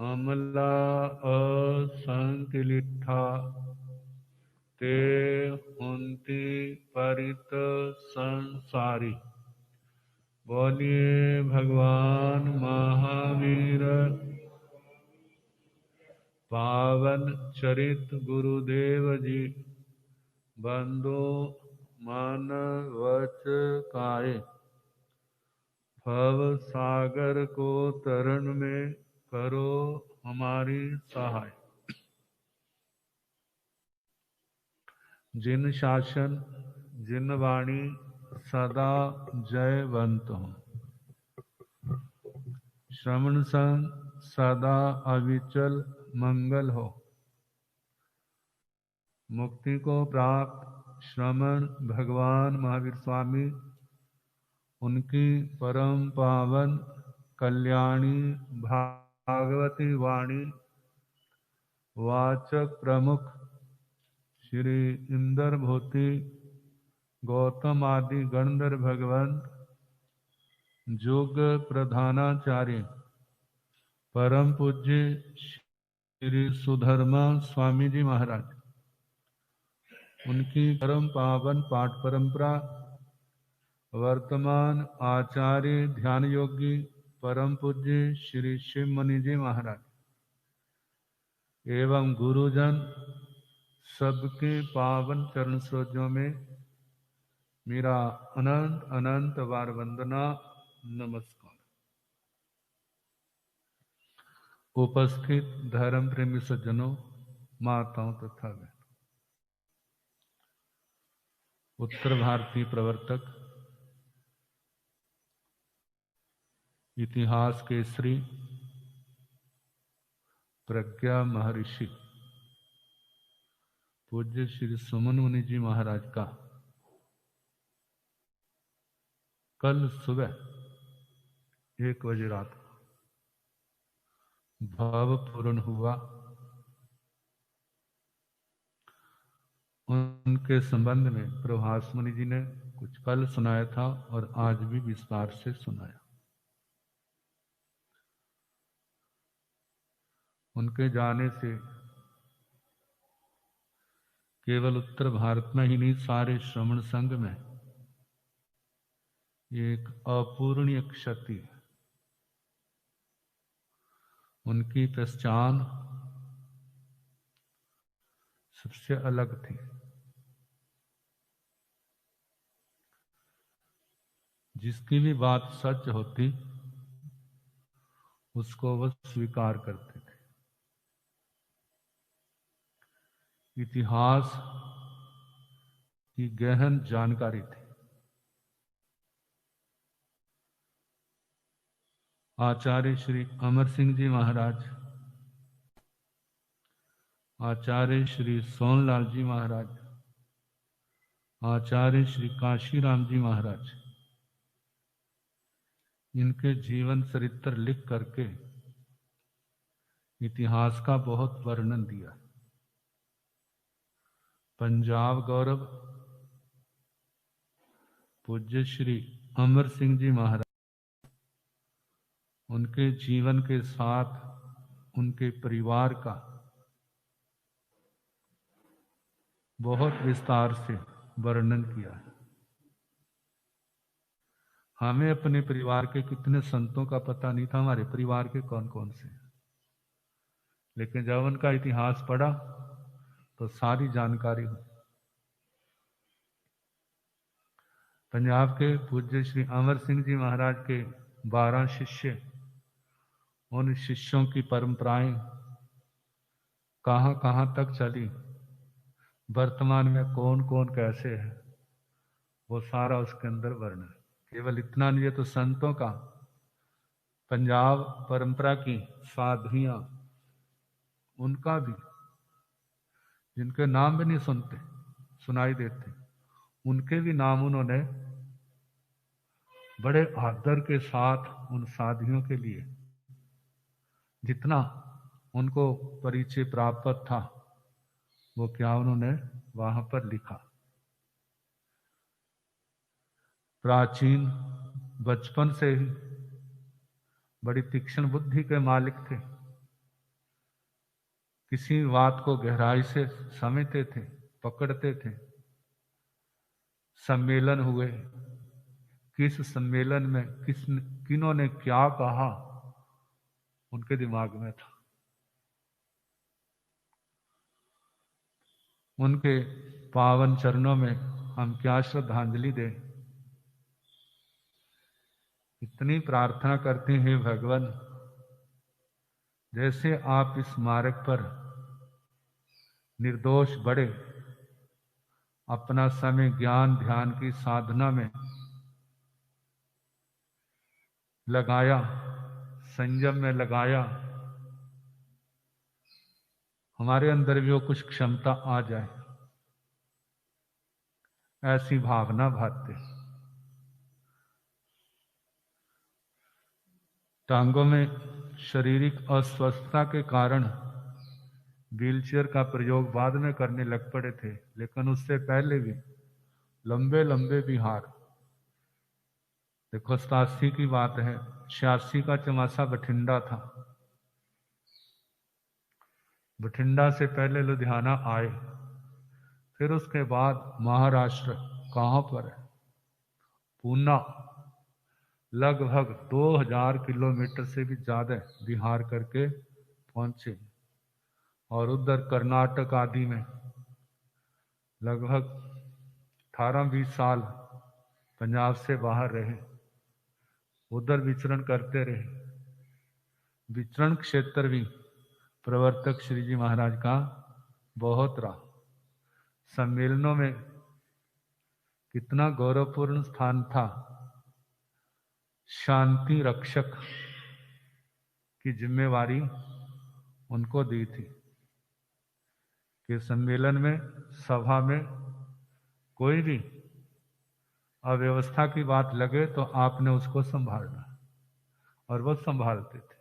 अमला असंकिलिठा ते हुंति परित संसारी। बोलिए भगवान महावीर पावन चरित गुरुदेव जी। बंदो मन वच काये भव सागर को तरन में करो हमारी सहाय। जिन शासन जिन वाणी सदा जयवंत हो। श्रवण संग सदा अविचल मंगल हो। मुक्ति को प्राप्त श्रमण भगवान महावीर स्वामी उनकी परम पावन कल्याणी भागवती वाणी वाचक प्रमुख श्री इंदर भूति गौतम आदि गणधर भगवंत योग प्रधानाचार्य परम पूज्य श्री सुधर्मा स्वामी जी महाराज, उनकी परम पावन पाठ परंपरा वर्तमान आचार्य ध्यान योगी परम पूज्य श्री शिव मुनि जी महाराज एवं गुरुजन सबके पावन चरण सरोजों में मेरा अनंत अनंत बार वंदना नमस्कार। उपस्थित धर्म प्रेमी सज्जनों, माताओं तथा बहनों, उत्तर भारतीय प्रवर्तक इतिहास केसरी प्रज्ञा महर्षि पूज्य श्री सुमन मुनि जी महाराज का कल सुबह 1 बजे रात भाव पूर्ण हुआ। उनके संबंध में प्रभास मुनि जी ने कुछ कल सुनाया था और आज भी विस्तार से सुनाया। उनके जाने से केवल उत्तर भारत में ही नहीं, सारे श्रमण संघ में एक अपूरणीय क्षति है। उनकी पहचान सबसे अलग थी। जिसकी भी बात सच होती उसको वह स्वीकार करते थे। इतिहास की गहन जानकारी थी। आचार्य श्री अमर सिंह जी महाराज, आचार्य श्री सोनलाल जी महाराज, आचार्य श्री काशीराम जी महाराज, इनके जीवन चरित्र लिख करके इतिहास का बहुत वर्णन दिया। पंजाब गौरव पूज्य श्री अमर सिंह जी महाराज, उनके जीवन के साथ उनके परिवार का बहुत विस्तार से वर्णन किया है। हमें अपने परिवार के कितने संतों का पता नहीं था, हमारे परिवार के कौन कौन से, लेकिन जब उनका इतिहास पढ़ा तो सारी जानकारी हुई। पंजाब के पूज्य श्री अमर सिंह जी महाराज के 12 शिष्य, उन शिष्यों की परंपराएं कहां कहां तक चली, वर्तमान में कौन कौन कैसे है, वो सारा उसके अंदर वर्णन। केवल इतना नहीं है तो संतों का, पंजाब परंपरा की साधुइयां, उनका भी, जिनके नाम भी नहीं सुनाई देते, उनके भी नाम उन्होंने बड़े आदर के साथ उन साधुओं के लिए जितना उनको परिचय प्राप्त था वो क्या उन्होंने वहां पर लिखा। प्राचीन बचपन से ही बड़ी तीक्ष्ण बुद्धि के मालिक थे। किसी बात को गहराई से समझते थे, पकड़ते थे। सम्मेलन हुए, किस सम्मेलन में किन्हों ने क्या कहा उनके दिमाग में था। उनके पावन चरणों में हम क्या श्रद्धांजलि दें। इतनी प्रार्थना करते हैं भगवान, जैसे आप इस मार्ग पर निर्दोष बढ़े, अपना समय ज्ञान ध्यान की साधना में लगाया, संयम में लगाया, हमारे अंदर भी वो कुछ क्षमता आ जाए, ऐसी भावना भाते। टांगों में शारीरिक अस्वस्थता के कारण व्हीलचेयर का प्रयोग बाद में करने लग पड़े थे, लेकिन उससे पहले भी लंबे लंबे विहार। देखो 87 की बात है, 86 का चमासा बठिंडा था। बठिंडा से पहले लुधियाना आए, फिर उसके बाद महाराष्ट्र, कहाँ पर है, पूना, लगभग 2000 किलोमीटर से भी ज्यादा विहार करके पहुंचे। और उधर कर्नाटक आदि में लगभग 18-20 साल पंजाब से बाहर रहे, उधर विचरण करते रहे। विचरण क्षेत्र भी प्रवर्तक श्री जी महाराज का बहुत रहा। सम्मेलनों में कितना गौरवपूर्ण स्थान था। शांति रक्षक की जिम्मेवारी उनको दी थी कि सम्मेलन में, सभा में कोई भी अव्यवस्था की बात लगे तो आपने उसको संभालना, और वो संभालते थे।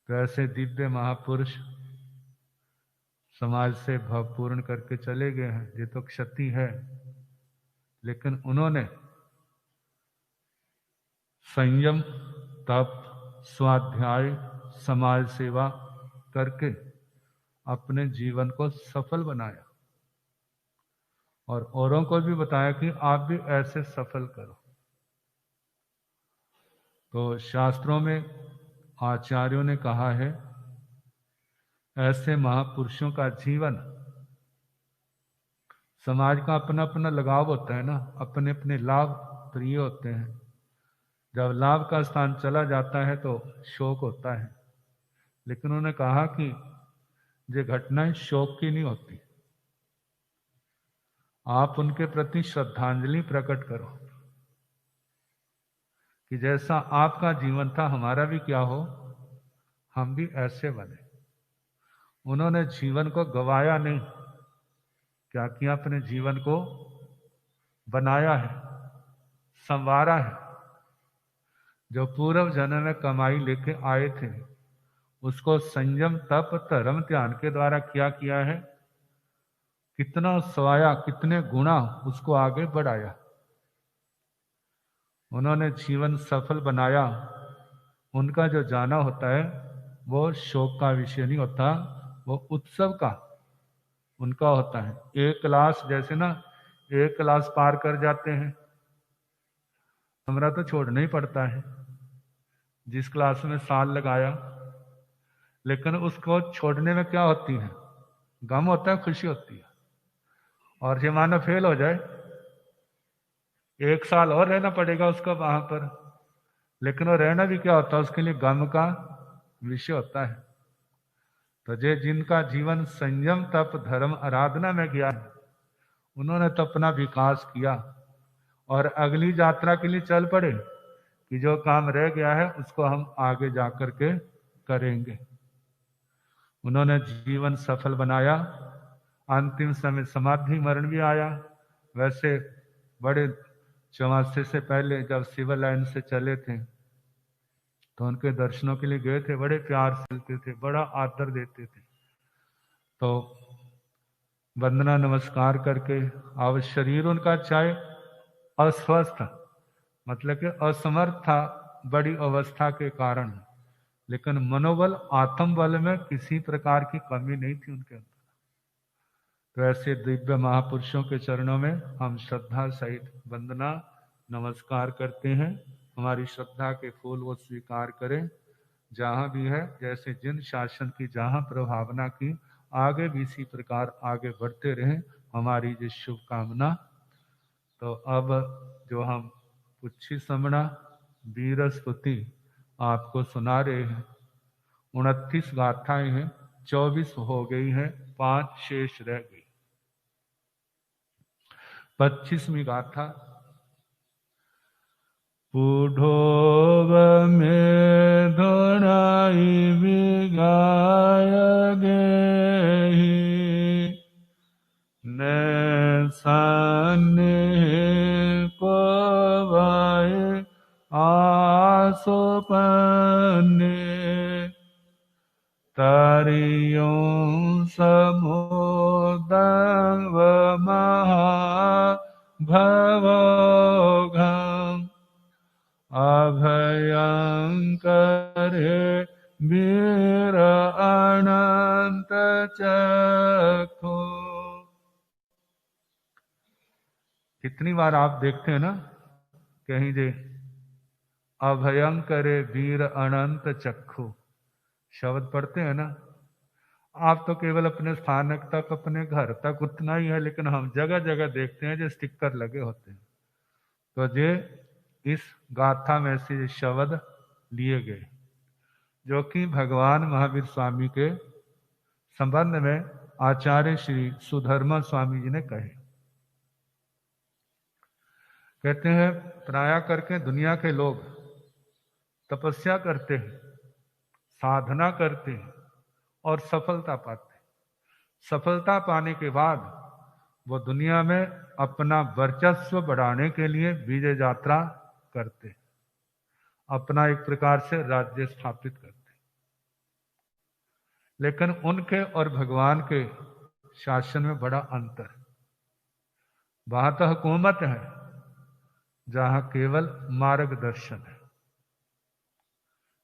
तो ऐसे दिव्य महापुरुष समाज से भावपूर्ण करके चले गए हैं। ये तो क्षति है, लेकिन उन्होंने संयम, तप, स्वाध्याय, समाज सेवा करके अपने जीवन को सफल बनाया, और औरों को भी बताया कि आप भी ऐसे सफल करो। तो शास्त्रों में आचार्यों ने कहा है, ऐसे महापुरुषों का जीवन, समाज का अपना अपना लगाव होता है ना, अपने अपने लाभ प्रिय होते हैं। जब लाभ का स्थान चला जाता है तो शोक होता है, लेकिन उन्होंने कहा कि ये घटनाएं शोक की नहीं होती। आप उनके प्रति श्रद्धांजलि प्रकट करो कि जैसा आपका जीवन था, हमारा भी क्या हो, हम भी ऐसे बने। उन्होंने जीवन को गवाया नहीं, क्या किया, अपने जीवन को बनाया है, संवारा है। जो पूर्व जन्म में कमाई लेके आए थे, उसको संयम, तप, धर्म, ध्यान के द्वारा क्या किया है, कितना सवाया, कितने गुना उसको आगे बढ़ाया। उन्होंने जीवन सफल बनाया। उनका जो जाना होता है वो शोक का विषय नहीं होता, वो उत्सव का उनका होता है। एक क्लास, जैसे ना एक क्लास पार कर जाते हैं, हमारा तो छोड़ना ही पड़ता है। जिस क्लास में साल लगाया, लेकिन उसको छोड़ने में क्या होती है, गम होता है, खुशी होती है। और ये मानो फेल हो जाए, 1 साल और रहना पड़ेगा उसको वहां पर, लेकिन वो रहना भी क्या होता है, उसके लिए गम का विषय होता है। तो जे जिनका जीवन संयम, तप, धर्म, आराधना में गया है, उन्होंने तो अपना विकास किया और अगली यात्रा के लिए चल पड़े कि जो काम रह गया है उसको हम आगे जाकर के करेंगे। उन्होंने जीवन सफल बनाया। अंतिम समय समाधि मरण भी आया। वैसे बड़े 84 से पहले जब सिविल लाइन से चले थे तो उनके दर्शनों के लिए गए थे, बड़े प्यार से मिलते थे, बड़ा आदर देते थे। तो वंदना नमस्कार करके, अब शरीर उनका चाहे अस्वस्थ, मतलब कि असमर्थ था बड़ी अवस्था के कारण, लेकिन मनोबल, आत्म बल में किसी प्रकार की कमी नहीं थी उनके अंदर। तो ऐसे दिव्य महापुरुषों के चरणों में हम श्रद्धा सहित वंदना नमस्कार करते हैं। हमारी श्रद्धा के फूल वो स्वीकार करें जहाँ भी है, जैसे जिन शासन की जहाँ प्रभावना की, आगे भी इसी प्रकार आगे बढ़ते रहें, हमारी ये शुभकामना। तो अब जो हम पुच्छी समणा वीर स्तुति आपको सुना रहे हैं, 29 गाथाएं हैं, 24 हो गई हैं, 5 शेष रह गई। 25वीं गाथा। पुढोव में धोनाई बिगाय गेहि, ने साने को वाय आसो पन्ने, तारियों समुदंग महा भवोघम, अभयंकर वीर अनंत चक्षु। कितनी बार आप देखते हैं ना कहीं जे अभयंकर वीर अनंत चक्षु शब्द पढ़ते हैं ना, आप तो केवल अपने स्थानक तक, अपने घर तक उतना ही है, लेकिन हम जगह जगह देखते हैं जो स्टिकर लगे होते हैं। तो ये इस गाथा में से शब्द लिए गए जो कि भगवान महावीर स्वामी के संबंध में आचार्य श्री सुधर्मा स्वामी जी ने कहे। कहते हैं प्राय करके दुनिया के लोग तपस्या करते हैं, साधना करते हैं और सफलता पाते हैं। सफलता पाने के बाद वो दुनिया में अपना वर्चस्व बढ़ाने के लिए विजय यात्रा करते, अपना एक प्रकार से राज्य स्थापित करते। लेकिन उनके और भगवान के शासन में बड़ा अंतर। वहां तो हुकूमत है जहां केवल मार्गदर्शन है,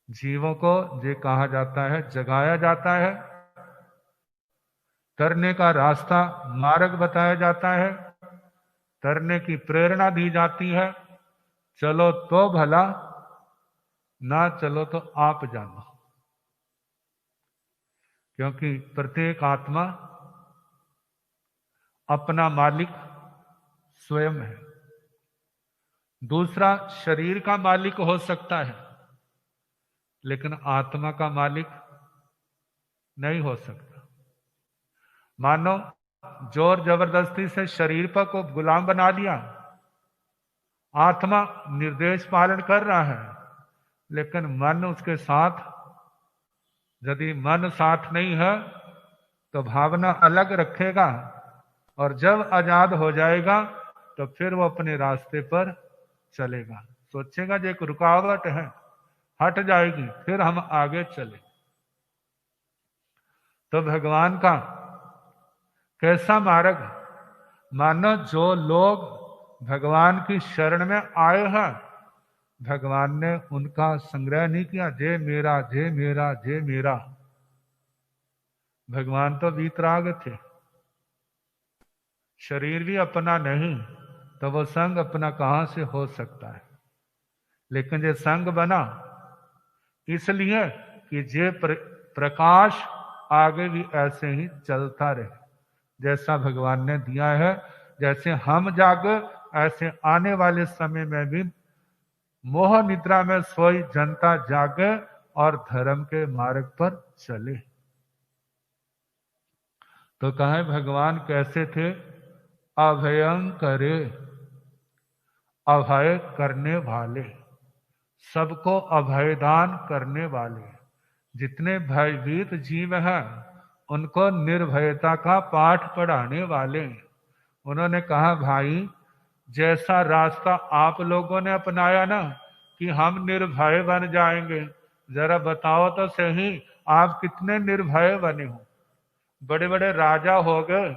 जीवों को ये कहा जाता है, जगाया जाता है, तरने का रास्ता मार्ग बताया जाता है, तरने की प्रेरणा दी जाती है। चलो तो भला, ना चलो तो आप जानो, क्योंकि प्रत्येक आत्मा अपना मालिक स्वयं है। दूसरा शरीर का मालिक हो सकता है, लेकिन आत्मा का मालिक नहीं हो सकता। मानो जोर जबरदस्ती से शरीर पर को गुलाम बना लिया, आत्मा निर्देश पालन कर रहा है, लेकिन मन उसके साथ, यदि मन साथ नहीं है तो भावना अलग रखेगा, और जब आजाद हो जाएगा तो फिर वो अपने रास्ते पर चलेगा। सोचेगा जो एक रुकावट है, हट जाएगी, फिर हम आगे चले। तो भगवान का कैसा मार्ग? मानो जो लोग भगवान की शरण में आए हैं, भगवान ने उनका संग्रह नहीं किया, जे मेरा जे मेरा जे मेरा। भगवान तो वीतराग थे, शरीर भी अपना नहीं, तो वो संग अपना कहां से हो सकता है। लेकिन ये संग बना इसलिए कि जे प्रकाश आगे भी ऐसे ही चलता रहे, जैसा भगवान ने दिया है। जैसे हम जागे, ऐसे आने वाले समय में भी मोह निद्रा में सोई जनता जागे और धर्म के मार्ग पर चले। तो कहा भगवान कैसे थे? अभयंकरे, अभय करने वाले, सबको अभयदान करने वाले। जितने भयभीत जीव हैं उनको निर्भयता का पाठ पढ़ाने वाले। उन्होंने कहा भाई, जैसा रास्ता आप लोगों ने अपनाया ना कि हम निर्भय बन जाएंगे, जरा बताओ तो सही आप कितने निर्भय बने हो। बड़े बड़े राजा हो गए,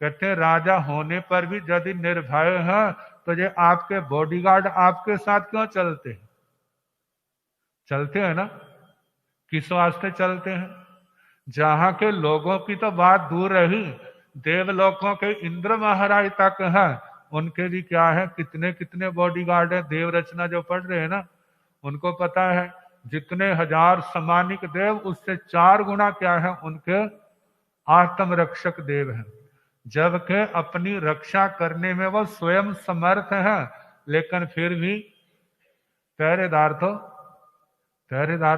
कहते राजा होने पर भी यदि निर्भय है तो ये आपके बॉडीगार्ड आपके साथ क्यों चलते हैं? चलते हैं ना। किस वास्ते चलते हैं? जहां के लोगों की तो बात दूर रही, देवलोकों के इंद्र महाराज तक है, उनके भी क्या है, कितने कितने बॉडीगार्ड है। देव रचना जो पढ़ रहे हैं ना, उनको पता है जितने हजार समानिक देव, उससे 4 गुना क्या है, उनके आत्मरक्षक देव हैं। जबकि अपनी रक्षा करने में वो स्वयं समर्थ है, लेकिन फिर भी पहरेदार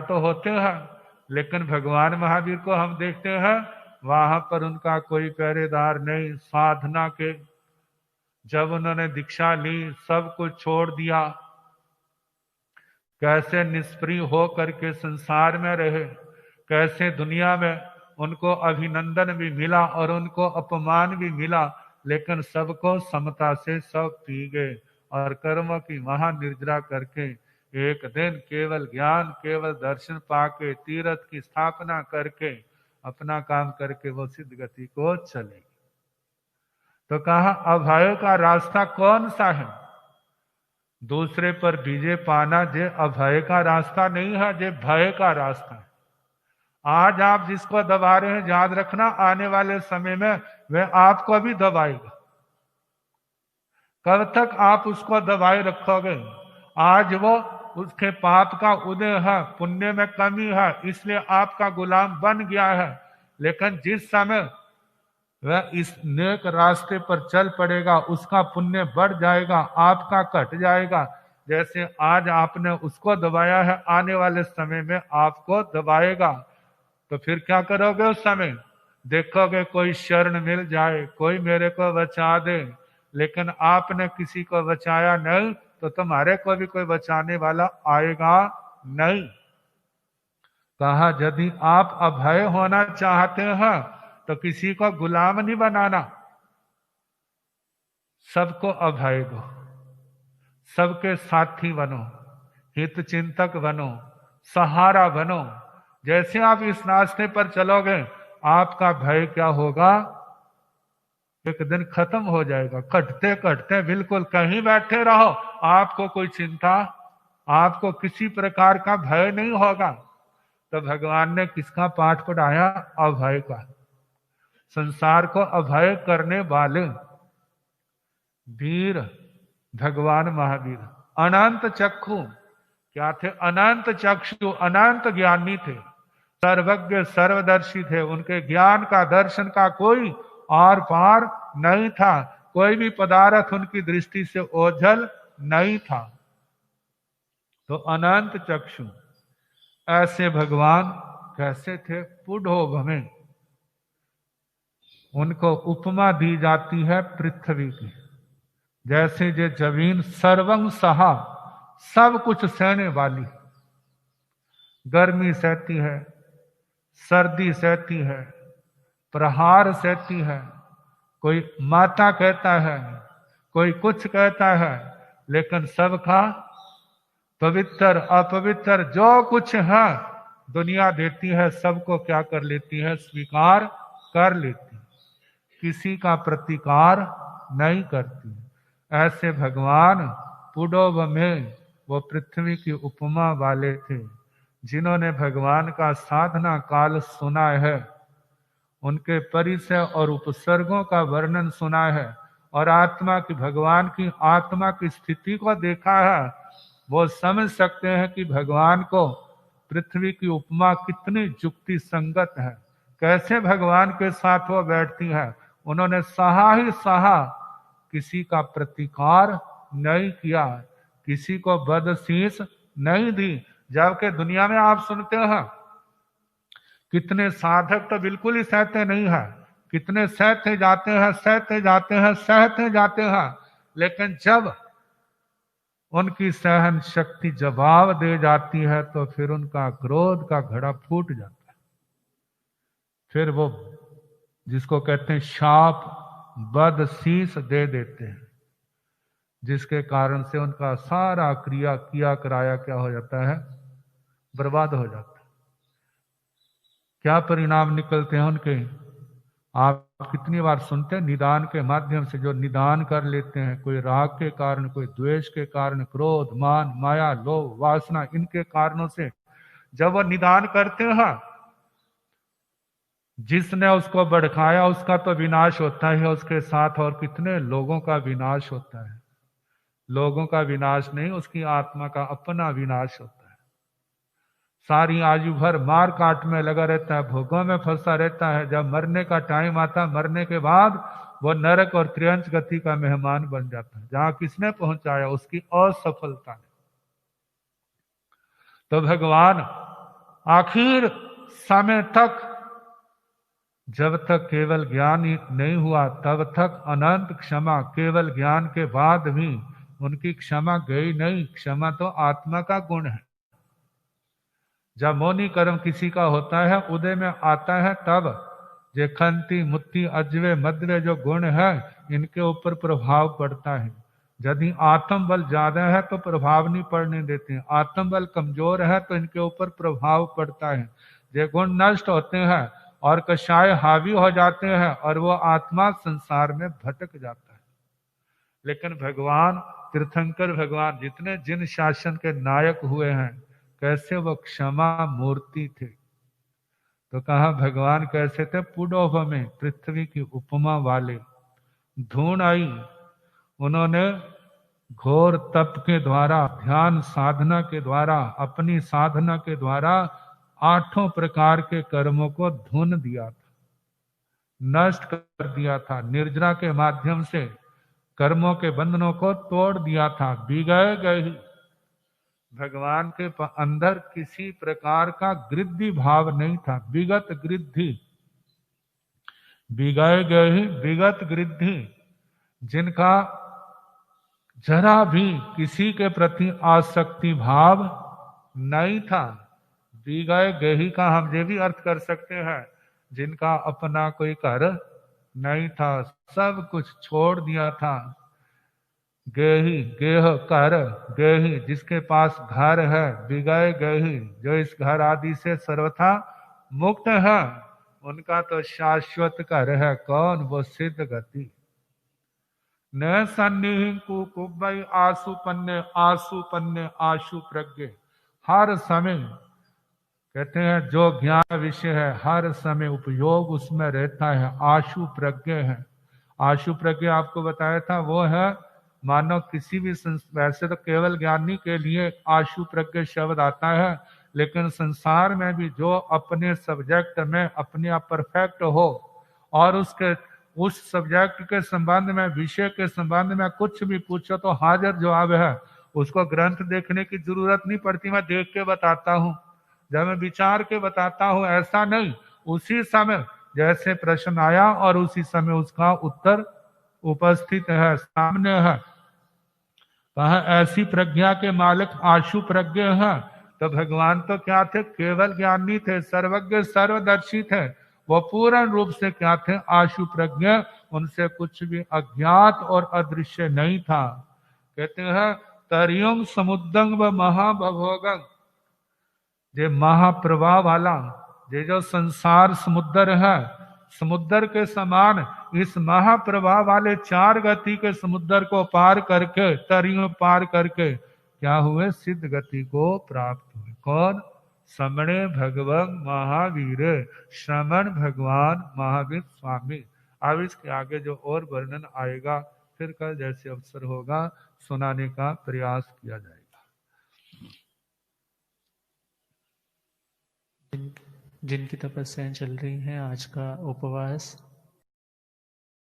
तो होते हैं। लेकिन भगवान महावीर को हम देखते हैं, वहां पर उनका कोई पहरेदार नहीं। साधना के जब उन्होंने दीक्षा ली, सब कुछ छोड़ दिया, कैसे निष्प्रिय हो करके संसार में रहे, कैसे दुनिया में उनको अभिनंदन भी मिला और उनको अपमान भी मिला, लेकिन सबको समता से सब पी गए और कर्म की महानिर्जरा करके एक दिन केवल ज्ञान, केवल दर्शन पाके, तीर्थ की स्थापना करके, अपना काम करके वो सिद्ध गति को चले। तो कहा अभय का रास्ता कौन सा है? दूसरे पर विजय पाना जे अभय का रास्ता नहीं है, जे भय का रास्ता है। आज आप जिसको दबा रहे हैं, याद रखना आने वाले समय में वह आपको भी दबाएगा। कब तक आप उसको दबाए रखोगे? आज वो उसके पाप का उदय है, पुण्य में कमी है, इसलिए आपका गुलाम बन गया है। लेकिन जिस समय वह इस नेक रास्ते पर चल पड़ेगा, उसका पुण्य बढ़ जाएगा, आपका घट जाएगा। जैसे आज आपने उसको दबाया है, आने वाले समय में आपको दबाएगा। तो फिर क्या करोगे? उस समय देखोगे कोई शरण मिल जाए, कोई मेरे को बचा दे, लेकिन आपने किसी को बचाया नहीं, तो तुम्हारे को भी कोई बचाने वाला आएगा नहीं। कहा यदि आप अभय होना चाहते हैं तो किसी को गुलाम नहीं बनाना, सबको अभय दो, सबके साथी बनो, हित चिंतक बनो, सहारा बनो। जैसे आप इस रास्ते पर चलोगे, आपका भय क्या होगा? एक दिन खत्म हो जाएगा। कटते कटते बिल्कुल कहीं बैठे रहो, आपको कोई चिंता, आपको किसी प्रकार का भय नहीं होगा। तो भगवान ने किसका पाठ पढ़ाया? अभय का। संसार को अभय करने वाले वीर भगवान महावीर अनंत चक्षु क्या थे? अनंत चक्षु, अनंत ज्ञानी थे, सर्वज्ञ सर्वदर्शी थे। उनके ज्ञान का, दर्शन का कोई आर पार नहीं था। कोई भी पदार्थ उनकी दृष्टि से ओझल नहीं था। तो अनंत चक्षु, ऐसे भगवान कैसे थे? पुढोभ में उनको उपमा दी जाती है पृथ्वी की। जैसे जे जमीन सर्वं सहा, सब कुछ सहने वाली, गर्मी सहती है, सर्दी सहती है, प्रहार सहती है, कोई माता कहता है, कोई कुछ कहता है, लेकिन सबका पवित्र अपवित्र जो कुछ है दुनिया देती है, सबको क्या कर लेती है? स्वीकार कर लेती है, किसी का प्रतिकार नहीं करती। ऐसे भगवान पुडोब में वो पृथ्वी की उपमा वाले थे। जिन्होंने भगवान का साधना काल सुना है, उनके परिचय और उपसर्गों का वर्णन सुना है, और आत्मा की, भगवान की आत्मा की स्थिति को देखा है, वो समझ सकते हैं कि भगवान को पृथ्वी की उपमा कितनी युक्ति संगत है, कैसे भगवान के साथ वो बैठती है। उन्होंने सहा ही सहा, किसी का प्रतिकार नहीं किया, किसी को बदशीस नहीं दी। जबकि दुनिया में आप सुनते हैं कितने साधक तो बिल्कुल ही सहते नहीं है, कितने सहते जाते हैं, सहते जाते हैं, सहते जाते हैं, लेकिन जब उनकी सहन शक्ति जवाब दे जाती है तो फिर उनका क्रोध का घड़ा फूट जाता है। फिर वो जिसको कहते हैं शाप, बदशीस दे देते हैं, जिसके कारण से उनका सारा क्रिया किया कराया क्या हो जाता है? बर्बाद हो जाता है। क्या परिणाम निकलते हैं उनके? आप कितनी बार सुनते हैं, निदान के माध्यम से जो निदान कर लेते हैं, कोई राग के कारण, कोई द्वेष के कारण, क्रोध, मान, माया, लोभ, वासना, इनके कारणों से जब वो निदान करते हैं, जिसने उसको भड़काया उसका तो विनाश होता है, उसके साथ और कितने लोगों का विनाश होता है। लोगों का विनाश नहीं, उसकी आत्मा का अपना विनाश होता है। सारी आयु भर मार काट में लगा रहता है, भोगों में फंसा रहता है। जब मरने का टाइम आता, मरने के बाद वो नरक और त्रियंच गति का मेहमान बन जाता है, जहां किसने पहुंचाया, उसकी असफलता ने। तो भगवान आखिर समय तक, जब तक केवल ज्ञान नहीं हुआ तब तक अनंत क्षमा, केवल ज्ञान के बाद भी उनकी क्षमा गई नहीं। क्षमा तो आत्मा का गुण है। जब मौनी कर्म किसी का होता है, उदय में आता है, तब जे खंती मुत्ती अजवे मद्वे जो गुण है, इनके ऊपर प्रभाव पड़ता है। यदि आत्म बल ज्यादा है तो प्रभाव नहीं पड़ने देते, आत्म बल कमजोर है तो इनके ऊपर प्रभाव पड़ता है। ये गुण नष्ट होते हैं और कषाय हावी हो जाते हैं और वो आत्मा संसार में भटक जाता है। लेकिन भगवान तीर्थंकर भगवान जितने जिन शासन के नायक हुए हैं, कैसे वो क्षमा मूर्ति थे। तो कहा भगवान कैसे थे, पुडोभ में पृथ्वी की उपमा वाले। धूण आई, उन्होंने घोर तप के द्वारा, ध्यान साधना के द्वारा, अपनी साधना के द्वारा 8 प्रकार के कर्मों को धुन दिया था, नष्ट कर दिया था। निर्जरा के माध्यम से कर्मों के बंधनों को तोड़ दिया था। बिगड़ गई, भगवान के अंदर किसी प्रकार का गृद्धि भाव नहीं था। विगत गृद्धि, बिगड़ गई विगत गृद्धि, जिनका जरा भी किसी के प्रति आसक्ति भाव नहीं था। बिगड़ गई का हम ये भी अर्थ कर सकते हैं, जिनका अपना कोई घर नहीं था, सब कुछ छोड़ दिया था। गेही, गेह कर, गेही जिसके पास घर है, बिगड़ गही जो इस घर आदि से सर्वथा मुक्त है, उनका तो शाश्वत घर है। कौन, वो सिद्ध गति। न सन्निहिं कुकुब्बई आसु पन्ने, आसु पन्ने आशु प्रज्ञ। हर समय कहते हैं जो ज्ञान विषय है, हर समय उपयोग उसमें रहता है, आशु प्रज्ञ है। आशु प्रज्ञ आपको बताया था, वो है मानो किसी भी वैसे तो केवल ज्ञानी के लिए आशु प्रज्ञ शब्द आता है, लेकिन संसार में भी जो अपने सब्जेक्ट में अपने आप परफेक्ट हो और उसके उस सब्जेक्ट के संबंध में, विषय के संबंध में कुछ भी पूछो तो हाजिर जवाब है। उसको ग्रंथ देखने की जरूरत नहीं पड़ती, मैं देख के बताता हूँ, जब मैं विचार के बताता हूँ, ऐसा नहीं, उसी समय जैसे प्रश्न आया और उसी समय उसका उत्तर उपस्थित है, सामने है। कहा ऐसी प्रज्ञा के मालिक आशु प्रज्ञ है। तो भगवान तो क्या थे, केवल ज्ञानी थे, सर्वज्ञ सर्वदर्शी थे। वो पूर्ण रूप से क्या थे, आशु प्रज्ञ, उनसे कुछ भी अज्ञात और अदृश्य नहीं था। कहते हैं तरियुंग समुद्रंग व महाभोगंग, ये महाप्रवाह वाला, ये जो संसार समुद्र है, समुद्र के समान इस महाप्रवाह वाले 4 गति के समुद्र को पार करके, तरियों पार करके क्या हुए, सिद्ध गति को प्राप्त हुए। कौन, समणे भगवान महावीर, श्रमण भगवान महावीर स्वामी। अब इसके आगे जो और वर्णन आएगा, फिर कल जैसे अवसर होगा सुनाने का प्रयास किया जाएगा। जिनकी तपस्याएं चल रही हैं, आज का उपवास